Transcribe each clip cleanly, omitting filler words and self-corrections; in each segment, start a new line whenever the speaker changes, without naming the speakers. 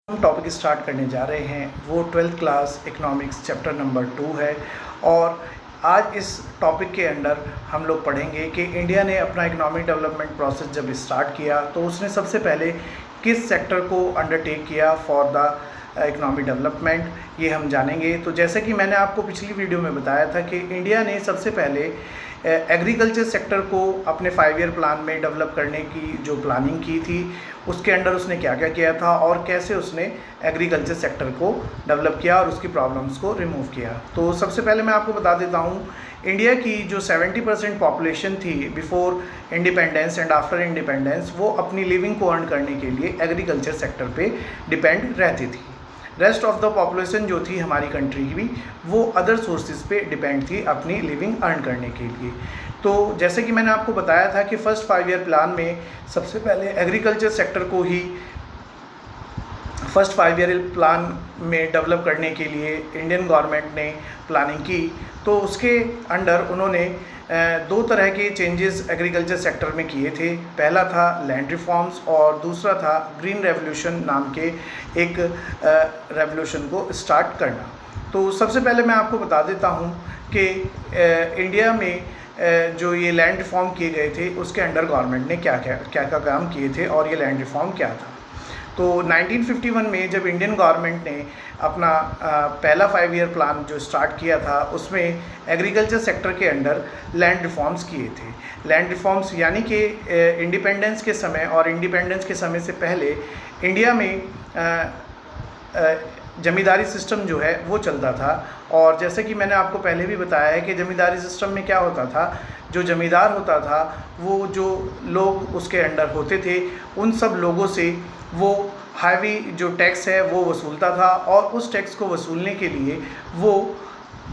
हम topic start करने जा रहे हैं वो 12th class economics chapter number 2 है। और आज इस टॉपिक के अंदर हम लोग पढ़ेंगे कि इंडिया ने अपना इकोनॉमिक डेवलपमेंट प्रोसेस जब स्टार्ट किया तो उसने सबसे पहले किस सेक्टर को अंडरटेक किया फॉर द इकोनॉमिक डेवलपमेंट, ये हम जानेंगे। तो जैसे कि मैंने आपको पिछली वीडियो में बताया था कि इंडिया ने सबसे पहले एग्रीकल्चर सेक्टर को अपने 5 ईयर प्लान में डेवलप करने की जो प्लानिंग की थी उसके अंडर उसने क्या क्या किया था और कैसे उसने एग्रीकल्चर सेक्टर को डेवलप किया और उसकी प्रॉब्लम्स को रिमूव किया। तो सबसे पहले मैं आपको बता देता हूँ, इंडिया की जो 70% पॉपुलेशन थी before independence and after independence, वो अपनी लिविंग को अर्न करने के लिए एग्रीकल्चर सेक्टर पे डिपेंड रहती थी। रेस्ट ऑफ द पॉपुलेशन जो थी हमारी कंट्री की, वो अदर सोर्सेज पे डिपेंड थी अपनी लिविंग अर्न करने के लिए। तो जैसे कि मैंने आपको बताया था कि फर्स्ट 5 ईयर प्लान में सबसे पहले एग्रीकल्चर सेक्टर को ही फर्स्ट 5 ईयर प्लान में डेवलप करने के लिए इंडियन गवर्नमेंट ने प्लानिंग की। तो उसके अंडर उन्होंने 2 तरह के चेंजेस एग्रीकल्चर सेक्टर में किए थे। पहला था लैंड रिफॉर्म्स और दूसरा था ग्रीन रेवोल्यूशन नाम के एक रेवोल्यूशन को स्टार्ट करना। तो सबसे पहले मैं आपको बता देता हूँ कि इंडिया में जो ये लैंड रिफॉर्म किए गए थे उसके अंडर गवर्नमेंट ने क्या क्या काम किए थे और ये लैंड रिफॉर्म क्या था। तो 1951 में जब इंडियन गवर्नमेंट ने अपना पहला 5 ईयर प्लान जो स्टार्ट किया था उसमें एग्रीकल्चर सेक्टर के अंडर लैंड रिफॉर्म्स किए थे। लैंड रिफॉर्म्स यानी कि इंडिपेंडेंस के समय और इंडिपेंडेंस के समय से पहले इंडिया में जमींदारी सिस्टम जो है वो चलता था। और जैसे कि मैंने आपको पहले भी बताया है कि जमींदारी सिस्टम में क्या होता था, जो जमींदार होता था वो जो लोग उसके अंडर होते थे उन सब लोगों से वो हैवी जो टैक्स है वो वसूलता था और उस टैक्स को वसूलने के लिए वो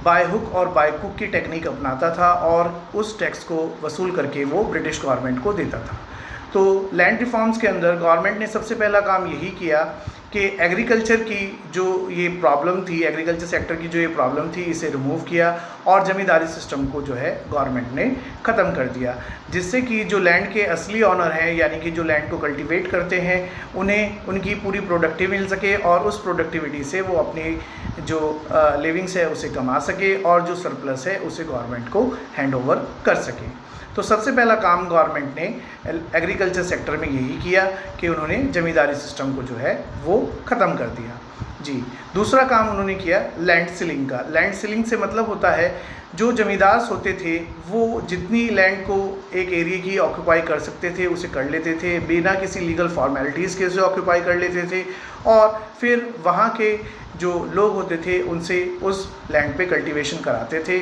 बाय हुक और बाय कुक की टेक्निक अपनाता था और उस टैक्स को वसूल करके वो ब्रिटिश गवर्नमेंट को देता था। तो लैंड रिफॉर्म्स के अंदर गवर्नमेंट ने सबसे पहला काम यही किया कि एग्रीकल्चर की जो ये प्रॉब्लम थी, एग्रीकल्चर सेक्टर की जो ये प्रॉब्लम थी, इसे रिमूव किया और ज़मींदारी सिस्टम को जो है गवर्नमेंट ने ख़त्म कर दिया, जिससे कि जो लैंड के असली ऑनर हैं यानी कि जो लैंड को कल्टीवेट करते हैं उन्हें उनकी पूरी प्रोडक्टिव मिल सके और उस प्रोडक्टिविटी से वो अपनी जो लिविंग्स है उसे कमा सके और जो सरप्लस है उसे गवर्नमेंट को हैंड ओवर कर सके। तो सबसे पहला काम गवर्नमेंट ने एग्रीकल्चर सेक्टर में यही किया कि उन्होंने जमींदारी सिस्टम को जो है वो ख़त्म कर दिया। जी, दूसरा काम उन्होंने किया लैंड सीलिंग का। लैंड सीलिंग से मतलब होता है जो जमींदार होते थे वो जितनी लैंड को एक एरिया की ऑक्यूपाई कर सकते थे उसे कर लेते थे, बिना किसी लीगल फॉर्मेलिटीज़ के उसे ऑक्यूपाई कर लेते थे और फिर वहाँ के जो लोग होते थे उनसे उस लैंड पे कल्टीवेशन कराते थे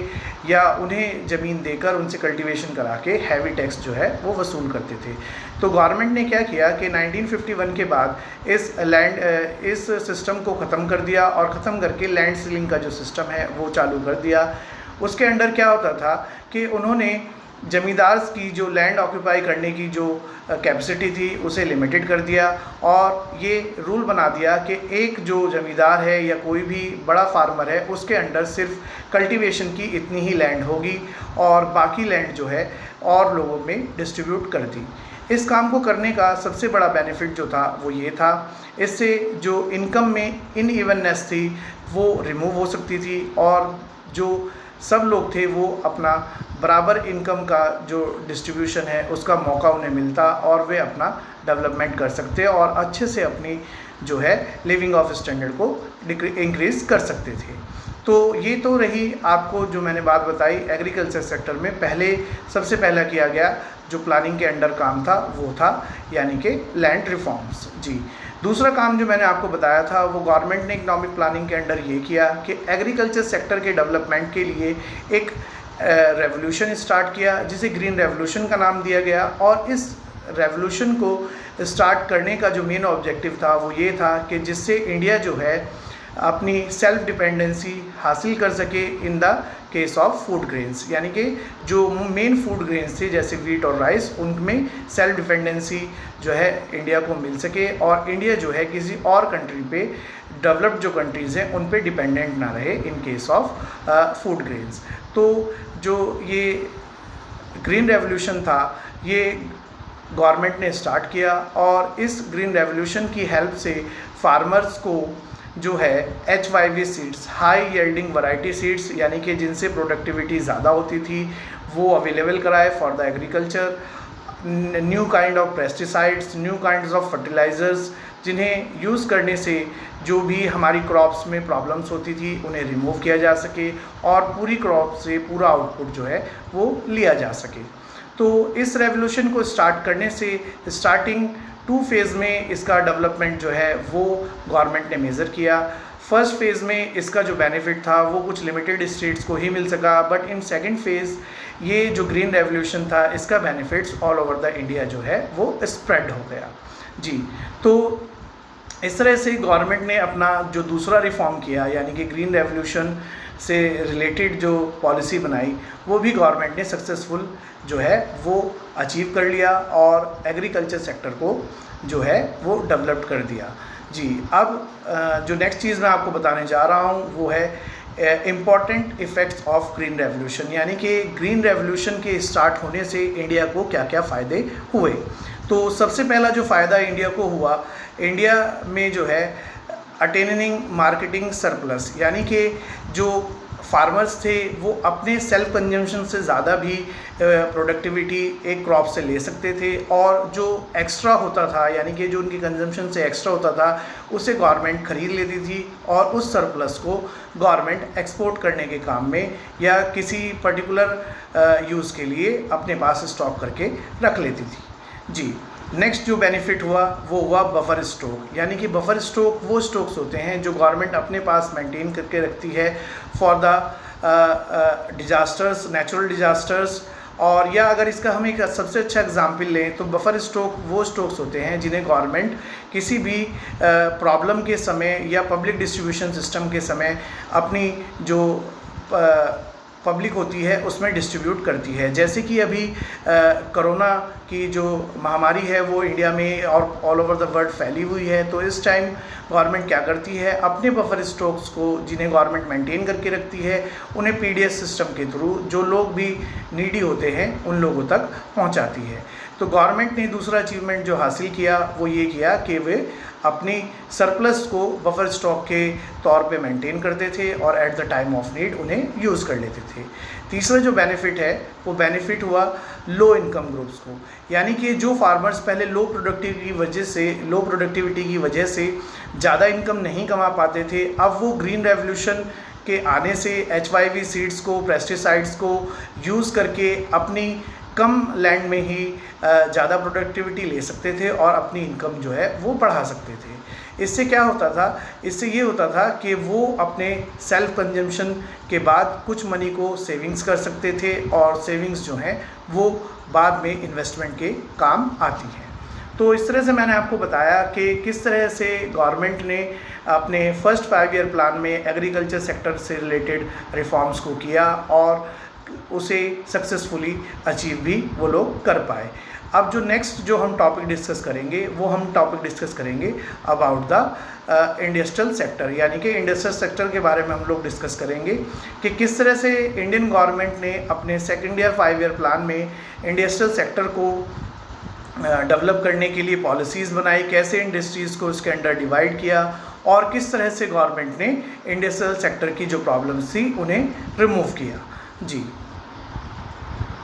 या उन्हें ज़मीन देकर उनसे कल्टीवेशन करा के हैवी टैक्स जो है वो वसूल करते थे। तो गवर्नमेंट ने क्या किया कि 1951 के बाद इस सिस्टम को ख़त्म कर दिया और ख़त्म करके लैंड सीलिंग का जो सिस्टम है वो चालू कर दिया। उसके अंडर क्या होता था कि उन्होंने ज़मींदार की जो लैंड ऑक्यूपाई करने की जो कैपेसिटी थी उसे लिमिटेड कर दिया और ये रूल बना दिया कि एक जो ज़मींदार है या कोई भी बड़ा फार्मर है उसके अंडर सिर्फ कल्टीवेशन की इतनी ही लैंड होगी और बाकी लैंड जो है और लोगों में डिस्ट्रीब्यूट कर दी। इस काम को करने का सबसे बड़ा बेनिफिट जो था वो ये था, इससे जो इनकम में इनइवननेस थी वो रिमूव हो सकती थी और जो सब लोग थे वो अपना बराबर इनकम का जो डिस्ट्रीब्यूशन है उसका मौका उन्हें मिलता और वे अपना डेवलपमेंट कर सकते और अच्छे से अपनी जो है लिविंग ऑफ स्टैंडर्ड को इंक्रीज़ कर सकते थे। तो ये तो रही आपको जो मैंने बात बताई एग्रीकल्चर सेक्टर में पहले सबसे पहला किया गया जो प्लानिंग के अंडर काम था वो था यानी कि लैंड रिफॉर्म्स। जी, दूसरा काम जो मैंने आपको बताया था वो गवर्नमेंट ने इकोनॉमिक प्लानिंग के अंडर ये किया कि एग्रीकल्चर सेक्टर के डेवलपमेंट के लिए एक रेवोल्यूशन स्टार्ट किया जिसे ग्रीन रेवोल्यूशन का नाम दिया गया। और इस रेवोल्यूशन को स्टार्ट करने का जो मेन ऑब्जेक्टिव था वो ये था कि जिससे इंडिया जो है अपनी सेल्फ डिपेंडेंसी हासिल कर सके in the case of food grains, यानी कि जो मेन फूड ग्रेन्स थे जैसे वीट और राइस उनमें सेल्फ डिपेंडेंसी जो है इंडिया को मिल सके और इंडिया जो है किसी और कंट्री पे डेवलप्ड जो कंट्रीज़ हैं उन पे डिपेंडेंट ना रहे in case of food grains. तो जो ये ग्रीन रेवोल्यूशन था ये गवर्नमेंट ने स्टार्ट किया और इस ग्रीन रेवोल्यूशन की हेल्प से फार्मर्स को जो है HYV seeds, high yielding variety seeds, यानी कि जिनसे प्रोडक्टिविटी ज़्यादा होती थी, वो अवेलेबल कराए for the agriculture. New kind of pesticides, new kinds of fertilizers, जिन्हें यूज़ करने से जो भी हमारी क्रॉप्स में प्रॉब्लम्स होती थी उन्हें रिमूव किया जा सके और पूरी क्रॉप से पूरा आउटपुट जो है वो लिया जा सके। तो इस रेवोल्यूशन को स्टार्ट करने से स्टार्टिंग 2 फेज़ में इसका डेवलपमेंट जो है वो गवर्नमेंट ने मेज़र किया। फर्स्ट फेज़ में इसका जो बेनिफिट था वो कुछ लिमिटेड स्टेट्स को ही मिल सका, बट इन सेकंड फेज़ ये जो ग्रीन रेवोल्यूशन था इसका benefits all over the India जो है वो स्प्रेड हो गया जी। तो इस तरह से गवर्नमेंट ने अपना जो दूसरा रिफॉर्म किया, यानी कि ग्रीन रेवोल्यूशन से रिलेटेड जो पॉलिसी बनाई, वो भी गवर्नमेंट ने सक्सेसफुल जो है वो अचीव कर लिया और एग्रीकल्चर सेक्टर को जो है वो डेवलप कर दिया जी। अब जो नेक्स्ट चीज़ मैं आपको बताने जा रहा हूँ वो है important effects of green revolution, यानी कि ग्रीन रेवोल्यूशन के स्टार्ट होने से इंडिया को क्या क्या फ़ायदे हुए। तो सबसे पहला जो फ़ायदा इंडिया को हुआ, इंडिया में जो है अटेनिंग मार्केटिंग सरप्लस, यानी कि जो फार्मर्स थे वो अपने सेल्फ कंजम्पशन से ज़्यादा भी प्रोडक्टिविटी एक क्रॉप से ले सकते थे, और जो एक्स्ट्रा होता था, यानी कि जो उनकी कंजम्पशन से एक्स्ट्रा होता था, उसे गवर्नमेंट ख़रीद लेती थी और उस सरप्लस को गवर्नमेंट एक्सपोर्ट करने के काम में या किसी पर्टिकुलर यूज़ के लिए अपने पास स्टॉक करके रख लेती थी जी। नेक्स्ट जो बेनिफिट हुआ वो हुआ बफर स्टॉक, यानी कि बफर स्टॉक वो स्टॉक्स होते हैं जो गवर्नमेंट अपने पास मेंटेन करके रखती है for the disasters, natural disasters. और या अगर इसका हम एक सबसे अच्छा एग्जांपल लें तो बफर स्टॉक वो स्टॉक्स होते हैं जिन्हें गवर्नमेंट किसी भी प्रॉब्लम के समय या पब्लिक डिस्ट्रीब्यूशन सिस्टम के समय अपनी जो पब्लिक होती है उसमें डिस्ट्रीब्यूट करती है। जैसे कि अभी कोरोना की जो महामारी है वो इंडिया में और ऑल ओवर द वर्ल्ड फैली हुई है, तो इस टाइम गवर्नमेंट क्या करती है, अपने बफर स्टॉक्स को जिन्हें गवर्नमेंट मेंटेन करके रखती है उन्हें PDS सिस्टम के थ्रू जो लोग भी नीडी होते हैं उन लोगों तक पहुंचाती है। तो गवर्नमेंट ने दूसरा अचीवमेंट जो हासिल किया वो ये किया कि वे अपनी सरप्लस को बफर स्टॉक के तौर पे मेंटेन करते थे और at the time of need उन्हें यूज़ कर लेते थे। तीसरा जो बेनिफिट है वो बेनिफिट हुआ लो इनकम ग्रुप्स को, यानी कि जो फार्मर्स पहले लो प्रोडक्टिविटी की वजह से ज़्यादा इनकम नहीं कमा पाते थे, अब वो ग्रीन रेवोल्यूशन के आने से HYV सीड्स को, पेस्टिसाइड्स को यूज़ करके अपनी कम लैंड में ही ज़्यादा प्रोडक्टिविटी ले सकते थे और अपनी इनकम जो है वो बढ़ा सकते थे। इससे क्या होता था, इससे ये होता था कि वो अपने सेल्फ कंजम्पशन के बाद कुछ मनी को सेविंग्स कर सकते थे और सेविंग्स जो हैं वो बाद में इन्वेस्टमेंट के काम आती हैं। तो इस तरह से मैंने आपको बताया कि किस तरह से गवर्नमेंट ने अपने फर्स्ट 5 ईयर प्लान में एग्रीकल्चर सेक्टर से रिलेटेड रिफॉर्म्स को किया और उसे सक्सेसफुली अचीव भी वो लोग कर पाए। अब जो नेक्स्ट जो हम टॉपिक डिस्कस करेंगे वो हम टॉपिक डिस्कस करेंगे अबाउट द इंडस्ट्रियल सेक्टर, यानी कि इंडस्ट्रियल सेक्टर के बारे में हम लोग डिस्कस करेंगे कि किस तरह से इंडियन गवर्नमेंट ने अपने सेकेंड ईयर 5 ईयर प्लान में इंडस्ट्रियल सेक्टर को डेवलप करने के लिए पॉलिसीज़ बनाई, कैसे इंडस्ट्रीज़ को उसके अंडर डिवाइड किया और किस तरह से गवर्नमेंट ने इंडस्ट्रियल सेक्टर की जो प्रॉब्लम्स थी उन्हें रिमूव किया जी।